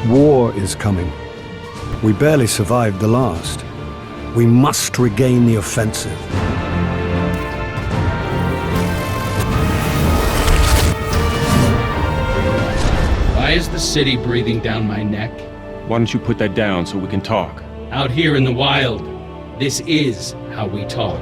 War is coming. We barely survived the last. We must regain the offensive. Why is the city breathing down my neck? Why don't you put that down so we can talk? Out here in the wild, this is how we talk.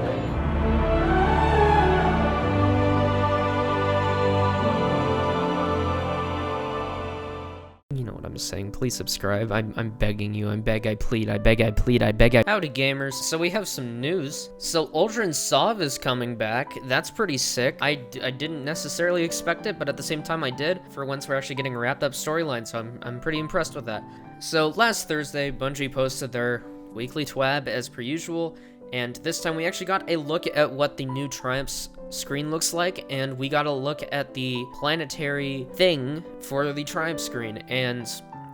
You know what I'm saying. Please subscribe. I'm begging you. I beg, I plead, I beg, I plead, I beg, I... Howdy, gamers. So we have some news. So Uldren Sov is coming back. That's pretty sick. I didn't necessarily expect it, but at the same time I did. For once, we're actually getting a wrapped up storyline, so I'm pretty impressed with that. So last Thursday, Bungie posted their weekly twab as per usual, and this time we actually got a look at what the new Triumph's screen looks like, and we got a look at the planetary thing for the Triumph screen, and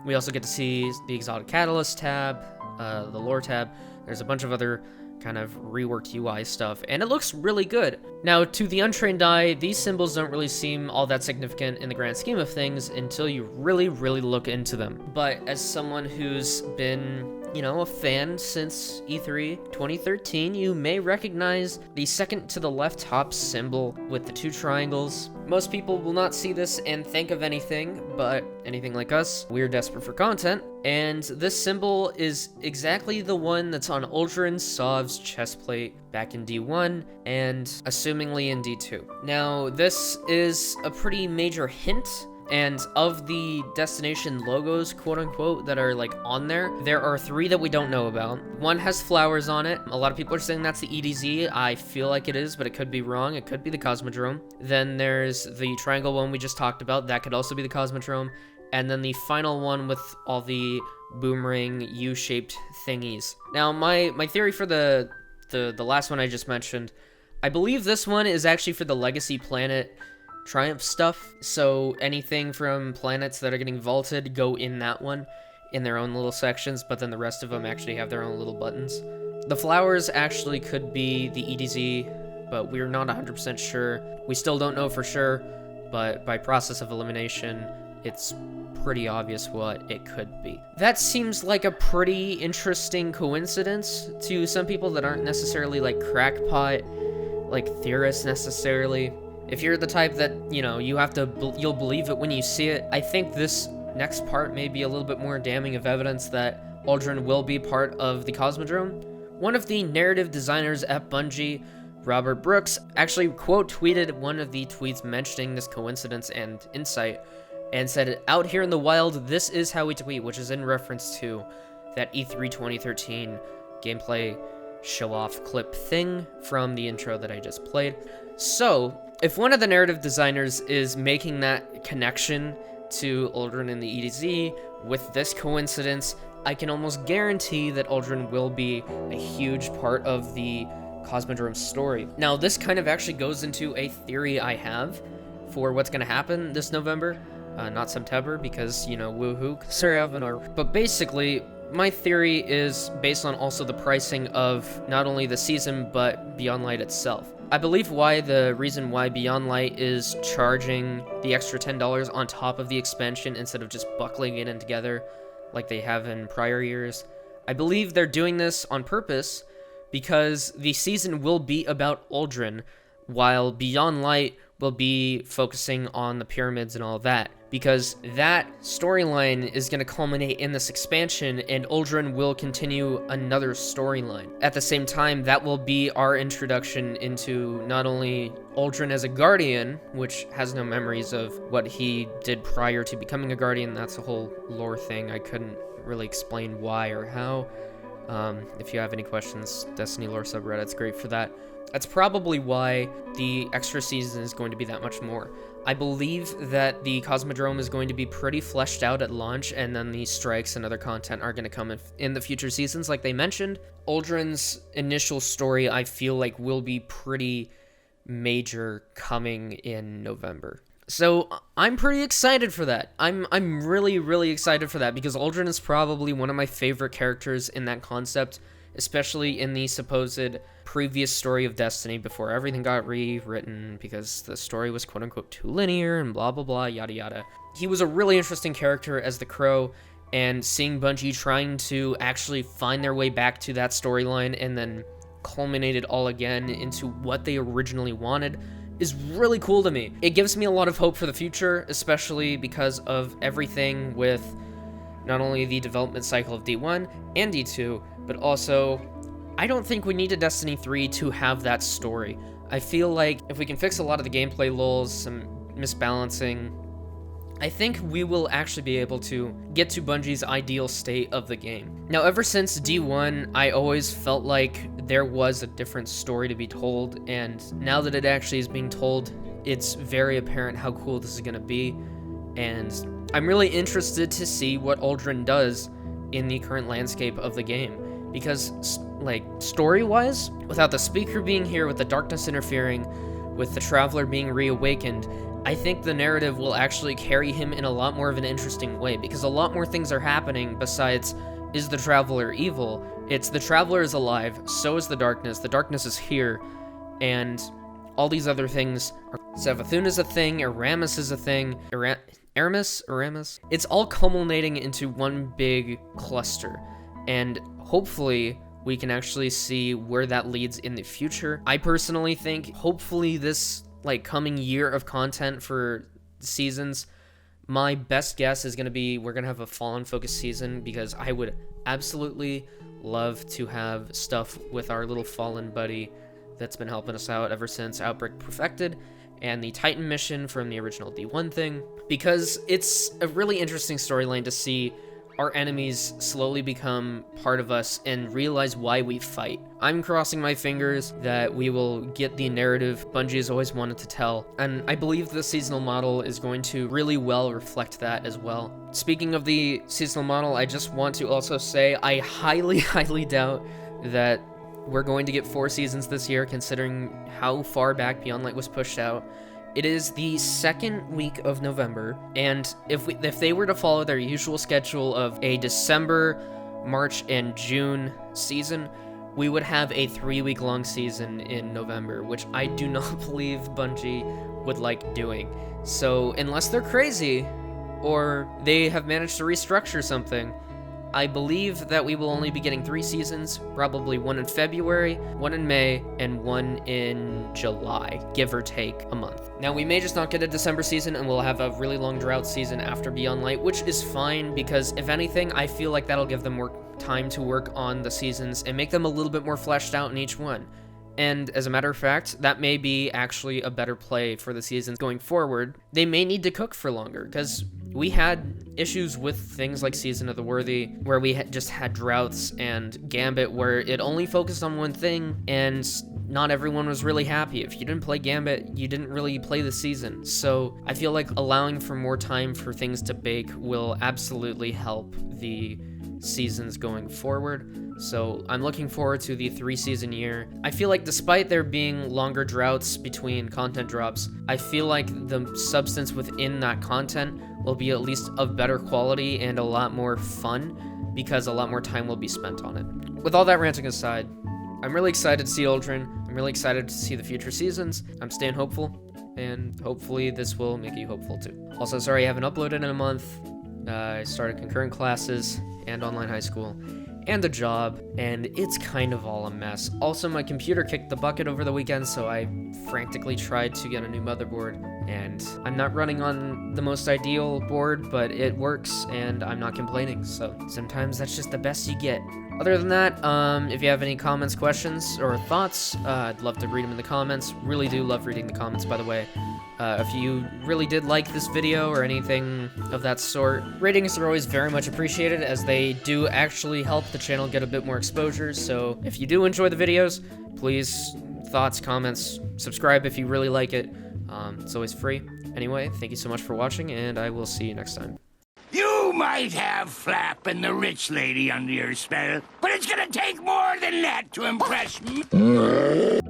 we also get to see the Exotic Catalyst tab, the lore tab. There's a bunch of other kind of reworked UI stuff, and it looks really good. Now, to the untrained eye, these symbols don't really seem all that significant in the grand scheme of things until you really look into them. But as someone who's been, you know, a fan since E3 2013, you may recognize the second to the left top symbol with the two triangles. Most people will not see this and think of anything, but anything like us, we're desperate for content, and this symbol is exactly the one that's on Uldren Sov's chestplate back in D1, and assumingly in D2. Now, this is a pretty major hint, and of the destination logos, quote-unquote, that are, like, on there, there are 3 that we don't know about. One has flowers on it. A lot of people are saying that's the EDZ. I feel like it is, but it could be wrong. It could be the Cosmodrome. Then there's the triangle one we just talked about. That could also be the Cosmodrome. And then the final one with all the boomerang U-shaped thingies. Now, my theory for the last one I just mentioned, I believe this one is actually for the Legacy Planet Triumph stuff, so anything from planets that are getting vaulted go in that one in their own little sections, but then the rest of them actually have their own little buttons. The flowers actually could be the EDZ, but we're not 100% sure. We still don't know for sure, but by process of elimination, it's pretty obvious what it could be. That seems like a pretty interesting coincidence to some people that aren't necessarily like crackpot, like theorists necessarily. If you're the type that, you know, you'll believe it when you see it, I think this next part may be a little bit more damning of evidence that Uldren will be part of the Cosmodrome. One of the narrative designers at Bungie, Robert Brooks, actually quote tweeted one of the tweets mentioning this coincidence and insight, and said, "Out here in the wild, this is how we tweet," which is in reference to that E3 2013 gameplay show-off clip thing from the intro that I just played. So, if one of the narrative designers is making that connection to Uldren and the EDZ with this coincidence, I can almost guarantee that Uldren will be a huge part of the Cosmodrome story. Now, this kind of actually goes into a theory I have for what's going to happen this November. Not September, because, you know, woohoo. Sorry, Avanar. But basically, my theory is based on also the pricing of not only the season, but Beyond Light itself. I believe the reason why Beyond Light is charging the extra $10 on top of the expansion instead of just buckling it in together like they have in prior years, I believe they're doing this on purpose because the season will be about Uldren, while Beyond Light will be focusing on the pyramids and all of that, because that storyline is going to culminate in this expansion, and Uldren will continue another storyline. At the same time, that will be our introduction into not only Uldren as a Guardian, which has no memories of what he did prior to becoming a Guardian. That's a whole lore thing. I couldn't really explain why or how. If you have any questions, Destiny lore subreddit's great for that. That's probably why the extra season is going to be that much more. I believe that the Cosmodrome is going to be pretty fleshed out at launch, and then the strikes and other content are going to come in the future seasons, like they mentioned. Uldren's initial story, I feel like, will be pretty major coming in November. So I'm pretty excited for that. I'm really excited for that, because Uldren is probably one of my favorite characters in that concept, especially in the supposed previous story of Destiny before everything got rewritten because the story was quote-unquote too linear and blah blah blah, yada yada. He was a really interesting character as the Crow, and seeing Bungie trying to actually find their way back to that storyline and then culminate it all again into what they originally wanted is really cool to me. It gives me a lot of hope for the future, especially because of everything with not only the development cycle of D1 and D2, but also I don't think we need a Destiny 3 to have that story. I feel like if we can fix a lot of the gameplay lulls, some misbalancing, I think we will actually be able to get to Bungie's ideal state of the game. Now, ever since D1, I always felt like there was a different story to be told, and now that it actually is being told, it's very apparent how cool this is going to be, and I'm really interested to see what Uldren does in the current landscape of the game, because, like, story-wise, without the Speaker being here, with the darkness interfering, with the Traveler being reawakened, I think the narrative will actually carry him in a lot more of an interesting way, because a lot more things are happening besides, is the Traveler evil? It's the Traveler is alive, so is the darkness is here, and all these other things are... Savathun is a thing, Aramis is a thing, Aramis? It's all culminating into one big cluster, and hopefully we can actually see where that leads in the future. I personally think, hopefully this like coming year of content for seasons, my best guess is going to be we're going to have a Fallen focused season, because I would absolutely love to have stuff with our little Fallen buddy that's been helping us out ever since Outbreak Perfected, and the Titan mission from the original D1 thing, because it's a really interesting storyline to see our enemies slowly become part of us and realize why we fight. I'm crossing my fingers that we will get the narrative Bungie has always wanted to tell, and I believe the seasonal model is going to really well reflect that as well. Speaking of the seasonal model, I just want to also say I highly doubt that we're going to get 4 seasons this year, considering how far back Beyond Light was pushed out. It is the second week of November, and if they were to follow their usual schedule of a December, March, and June season, we would have a 3-week-long season in November, which I do not believe Bungie would like doing. So unless they're crazy, or they have managed to restructure something, I believe that we will only be getting 3 seasons, probably 1 in February, 1 in May, and 1 in July, give or take a month. Now, we may just not get a December season, and we'll have a really long drought season after Beyond Light, which is fine, because if anything, I feel like that'll give them more time to work on the seasons and make them a little bit more fleshed out in each one. And as a matter of fact, that may be actually a better play for the seasons going forward. They may need to cook for longer, because we had issues with things like Season of the Worthy, where we just had droughts, and Gambit, where it only focused on one thing, and not everyone was really happy. If you didn't play Gambit, you didn't really play the season. So I feel like allowing for more time for things to bake will absolutely help the seasons going forward. So I'm looking forward to the 3-season year. I feel like despite there being longer droughts between content drops, I feel like the substance within that content will be at least of better quality and a lot more fun, because a lot more time will be spent on it. With all that ranting aside, I'm really excited to see Uldren. I'm really excited to see the future seasons. I'm staying hopeful, and hopefully this will make you hopeful too. Also, sorry I haven't uploaded in a month. I started concurrent classes and online high school and a job, and it's kind of all a mess. Also, my computer kicked the bucket over the weekend, so I frantically tried to get a new motherboard, and I'm not running on the most ideal board, but it works, and I'm not complaining, so sometimes that's just the best you get. Other than that, if you have any comments, questions, or thoughts, I'd love to read them in the comments. Really do love reading the comments, by the way. If you really did like this video or anything of that sort, ratings are always very much appreciated, as they do actually help the channel get a bit more exposure. So if you do enjoy the videos, please, thoughts, comments, subscribe if you really like it. It's always free. Anyway, thank you so much for watching, and I will see you next time. You might have Flap and the rich lady under your spell, but it's gonna take more than that to impress me.